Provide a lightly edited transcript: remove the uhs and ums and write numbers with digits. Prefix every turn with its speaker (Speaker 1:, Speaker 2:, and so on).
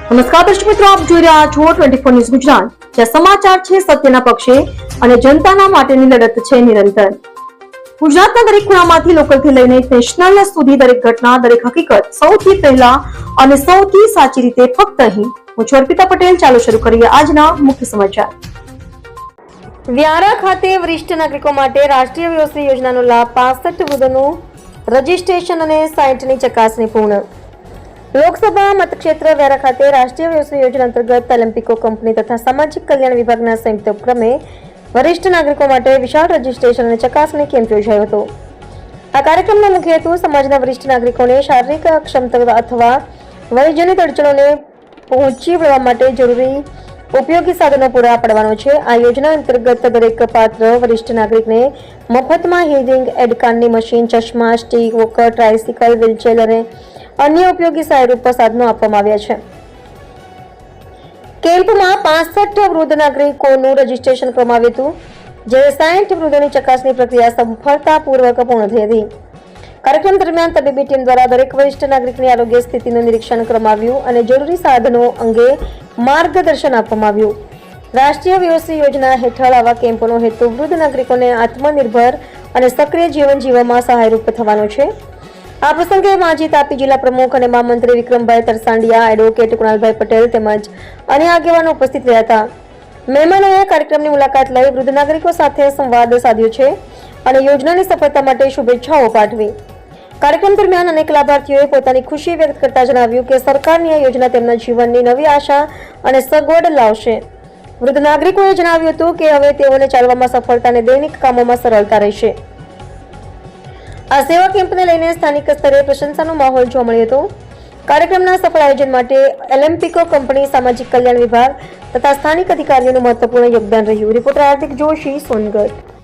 Speaker 1: નમસ્કાર દર્શક મિત્રો, આપ જોઈ રહ્યા છો 24 ન્યૂઝ ગુજરાત, જ્યાં સમાચાર છે સત્યના પક્ષે અને જનતાના માટેની લડત છે નિરંતર. ગુજરાતના દરેક ખૂણામાંથી લોકલથી લઈને નેશનલ સુધી દરેક ઘટના, દરેક હકીકત સૌથી પહેલા અને સૌથી સાચી રીતે ફક્ત અહીં. હું છું અર્પિતા પટેલ. ચાલો શરૂ કરીએ આજના મુખ્ય સમાચાર. વ્યારા ખાતે વરિષ્ઠ નાગરિકો માટે રાષ્ટ્રીય વયોશ્રી યોજનાનો લાભ 65 વૃદ્ધોનું રજીસ્ટ્રેશન અને 60ની ચકાસણી પૂર્ણ. લોકસભા મતક્ષેત્ર વ્યારા ખાતે રાષ્ટ્રીય વયોશ્રી યોજના અંતર્ગત ઓલિમ્પિકો કંપની તથા સામાજિક કલ્યાણ વિભાગના સંયુક્ત ઉપક્રમે વરિષ્ઠ નાગરિકો માટે વિશાળ રજીસ્ટ્રેશન અને ચકાસણી કેમ્પ યોજાયો હતો. આ કાર્યક્રમનો મુખ્ય હેતુ સમાજના વરિષ્ઠ નાગરિકોને શારીરિક અક્ષમતા અથવા વયજનિત અડચણોને પહોંચી વળવા માટે જરૂરી ઉપયોગી સાધનો પૂરા પાડવાનો છે. આ યોજના અંતર્ગત દરેક પાત્ર વરિષ્ઠ નાગરિકને મફતમાં હિયરિંગ એડ કાર્ડની મશીન, ચશ્મા, સ્ટીક વોકર, ટ્રાયસિકલ, વ્હીલચેર અને અન્ય ઉપયોગી સહાયરૂપ સાધનો આપવામાં આવ્યા છે. કેમ્પમાં 65 વૃદ્ધ નાગરિકોનું રજીસ્ટ્રેશન કરવામાં આવ્યું હતું, જ્યારે 60 વૃદ્ધોની ચકાસણી પ્રક્રિયા સફળતાપૂર્વક પૂર્ણ થઈ હતી. કાર્યક્રમ દરમિયાન તબીબી ટીમ દ્વારા દરેક વરિષ્ઠ નાગરિકની આરોગ્ય સ્થિતિનું નિરીક્ષણ કરવામાં આવ્યું અને જરૂરી સાધનો અંગે માર્ગદર્શન આપવામાં આવ્યું. રાષ્ટ્રીય વયોશ્રી યોજના હેઠળ આવા કેમ્પોનો હેતુ વૃદ્ધ નાગરિકોને આત્મનિર્ભર અને સક્રિય જીવન જીવવામાં સહાયરૂપ થવાનો છે. આ પ્રસંગે માજી તાપી જિલ્લા પ્રમુખ અને મહામંત્રી વિક્રમભાઈ તરસાંડિયા, એડવોકેટ કુણાલભાઈ પટેલ તેમજ અન્ય આગેવાનો ઉપસ્થિત રહ્યા હતા. મહેમાનોએ કાર્યક્રમની મુલાકાત લઈ વૃદ્ધ નાગરિકો સાથે સંવાદ સાધ્યો છે અને યોજનાની સફળતા માટે શુભેચ્છાઓ પાઠવી. કાર્યક્રમ દરમિયાન અનેક લાભાર્થીઓએ પોતાની ખુશી વ્યક્ત કરતા જણાવ્યું કે સરકારની આ યોજના તેમના જીવનની નવી આશા અને સગવડ લાવશે. વૃદ્ધ નાગરિકોએ જણાવ્યું હતું કે હવે તેઓને ચાલવામાં સફળતા અને દૈનિક કામોમાં સરળતા રહેશે. આ સેવા કેમ્પને લઈને સ્થાનિક સ્તરે પ્રશંસાનો માહોલ જોવા મળ્યો હતો. કાર્યક્રમના સફળ આયોજન માટે ઓલિમ્પિકો કંપની, સામાજિક કલ્યાણ વિભાગ તથા સ્થાનિક અધિકારીઓનું મહત્વપૂર્ણ યોગદાન રહ્યું. રિપોર્ટર હાર્દિક જોશી, સોનગઢ.